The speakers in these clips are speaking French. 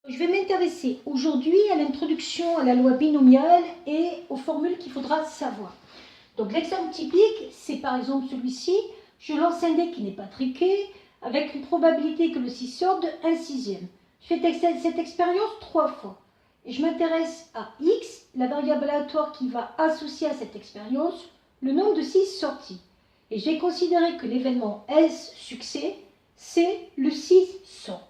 Je vais m'intéresser aujourd'hui à l'introduction à la loi binomiale et aux formules qu'il faudra savoir. Donc l'exemple typique, c'est par exemple celui-ci. Je lance un dé qui n'est pas triqué, avec une probabilité que le 6 sorte de 1/6. Je fais cette expérience 3 fois. Et je m'intéresse à x, la variable aléatoire qui va associer à cette expérience le nombre de 6 sortis. Et j'ai considéré que l'événement S succès, c'est le 6 sort.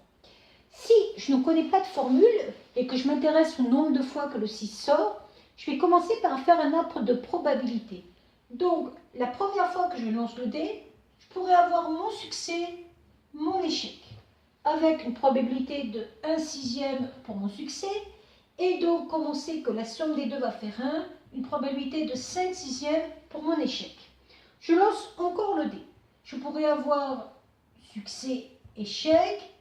Si je ne connais pas de formule et que je m'intéresse au nombre de fois que le 6 sort, je vais commencer par faire un arbre de probabilité. Donc, la première fois que je lance le dé, je pourrais avoir mon succès, mon échec, avec une probabilité de 1/6 pour mon succès, et donc, comme on sait que la somme des deux va faire 1, une probabilité de 5/6 pour mon échec. Je lance encore le dé. Je pourrais avoir succès, échec,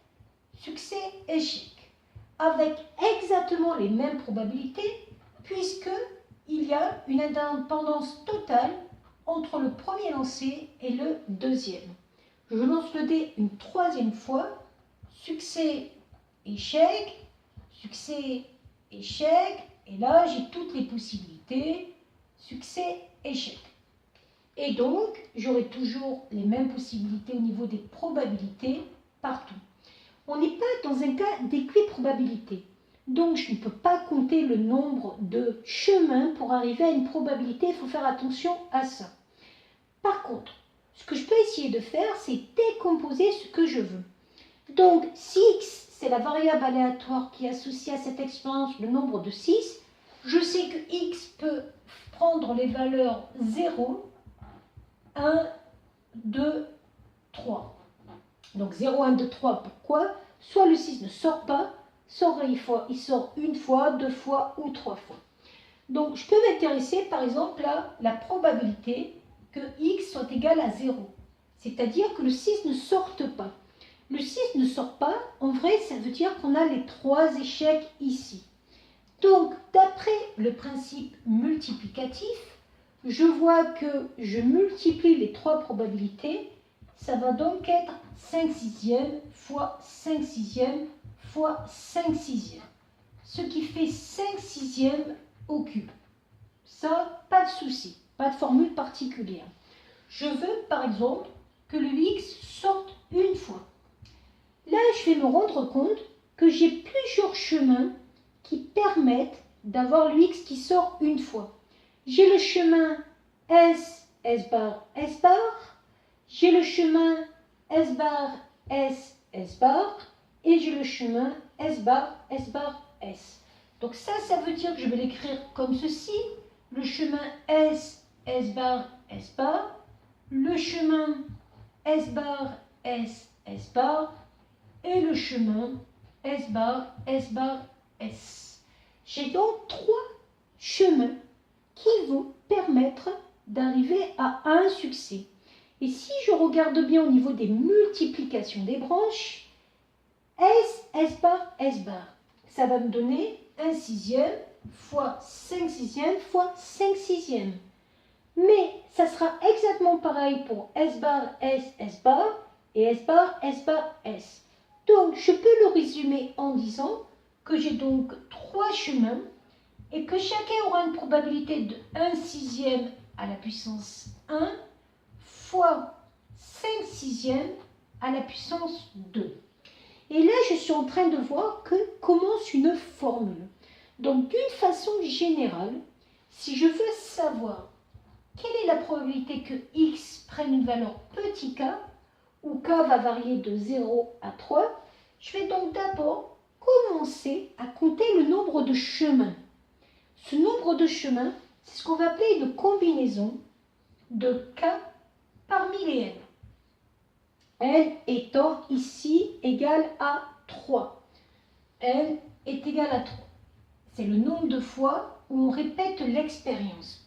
succès, échec, avec exactement les mêmes probabilités, puisqu'il y a une indépendance totale entre le premier lancé et le deuxième. Je lance le dé une troisième fois, succès, échec, et là j'ai toutes les possibilités, succès, échec. Et donc, j'aurai toujours les mêmes possibilités au niveau des probabilités partout. On n'est pas dans un cas d'équiprobabilité. Donc, je ne peux pas compter le nombre de chemins pour arriver à une probabilité. Il faut faire attention à ça. Par contre, ce que je peux essayer de faire, c'est décomposer ce que je veux. Donc, si x, c'est la variable aléatoire qui associe à cette expérience le nombre de 6, je sais que x peut prendre les valeurs 0, 1, 2, 3. Donc 0, 1, 2, 3, pourquoi? Soit le 6 ne sort pas, soit il sort une fois, deux fois ou trois fois. Donc je peux m'intéresser par exemple à la probabilité que x soit égal à 0. C'est-à-dire que le 6 ne sorte pas. Le 6 ne sort pas, en vrai ça veut dire qu'on a les 3 échecs ici. Donc d'après le principe multiplicatif, je vois que je multiplie les 3 probabilités. Ça va donc être 5/6 fois 5/6 fois 5/6. Ce qui fait 5/6 au cube. Ça, pas de souci, pas de formule particulière. Je veux, par exemple, que le x sorte une fois. Là, je vais me rendre compte que j'ai plusieurs chemins qui permettent d'avoir le x qui sort une fois. J'ai le chemin S, S bar, S bar. J'ai le chemin S bar, S, S bar. Et j'ai le chemin S bar, S bar, S. Donc ça veut dire que je vais l'écrire comme ceci. Le chemin S, S bar, S bar. Le chemin S bar, S, S bar. Et le chemin S bar, S bar, S. J'ai donc 3 chemins qui vont permettre d'arriver à un succès. Et si je regarde bien au niveau des multiplications des branches, S, S bar, ça va me donner 1/6 fois 5/6 fois 5/6. Mais ça sera exactement pareil pour S bar, S bar et S bar, S bar, S. Donc je peux le résumer en disant que j'ai donc 3 chemins et que chacun aura une probabilité de 1/6 à la puissance 1 fois 5/6 à la puissance 2. Et là, je suis en train de voir que commence une formule. Donc, d'une façon générale, si je veux savoir quelle est la probabilité que x prenne une valeur petit k, où k va varier de 0 à 3, je vais donc d'abord commencer à compter le nombre de chemins. Ce nombre de chemins, c'est ce qu'on va appeler une combinaison de k parmi les n. N étant ici égal à 3. N est égal à 3. C'est le nombre de fois où on répète l'expérience.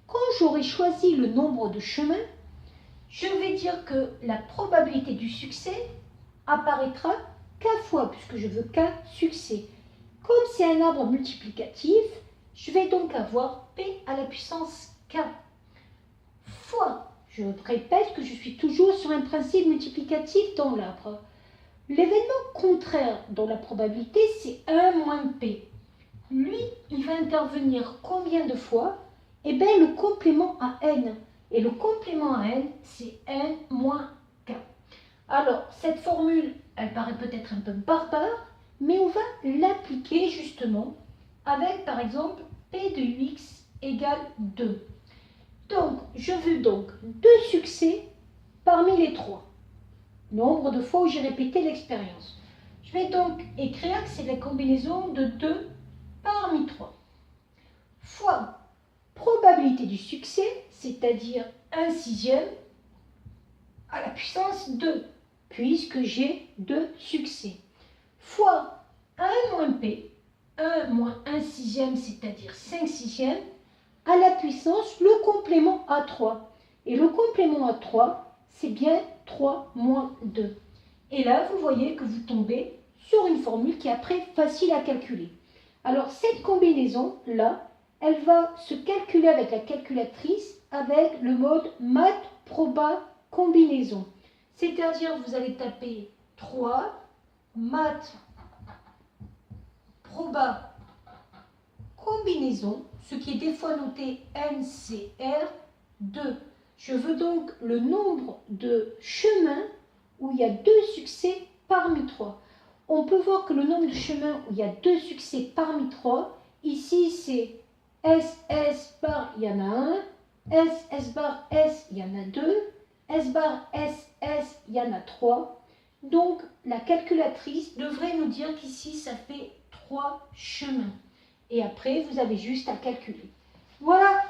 Quand j'aurai choisi le nombre de chemins, je vais dire que la probabilité du succès apparaîtra k fois, puisque je veux k succès. Comme c'est un arbre multiplicatif, je vais donc avoir p à la puissance k fois. Je répète que je suis toujours sur un principe multiplicatif dans l'arbre. L'événement contraire dans la probabilité, c'est 1 moins P. Lui, il va intervenir combien de fois? Eh bien, le complément à n. Et le complément à n, c'est n moins k. Alors, cette formule, elle paraît peut-être un peu barbare, mais on va l'appliquer justement avec, par exemple, P de x égale 2. Donc, je veux donc 2 succès parmi les 3. Nombre de fois où j'ai répété l'expérience. Je vais donc écrire que c'est la combinaison de 2 parmi 3. Fois probabilité du succès, c'est-à-dire 1 sixième, à la puissance 2, puisque j'ai 2 succès. Fois 1 moins P, 1 moins 1 sixième, c'est-à-dire 5 sixièmes, à la puissance le complément à 3. Et le complément à 3, c'est bien 3 moins 2. Et là, vous voyez que vous tombez sur une formule qui est après facile à calculer. Alors, cette combinaison-là, elle va se calculer avec la calculatrice avec le mode math proba combinaison. C'est-à-dire, vous allez taper 3 math proba combinaison, ce qui est des fois noté NCR 2. Je veux donc le nombre de chemins où il y a 2 succès parmi 3. On peut voir que le nombre de chemins où il y a 2 succès parmi 3, ici c'est SS bar, il y en a un, SS bar S, il y en a 2, S bar SS, il y en a 3. Donc la calculatrice devrait nous dire qu'ici ça fait 3 chemins. Et après, vous avez juste à calculer. Voilà,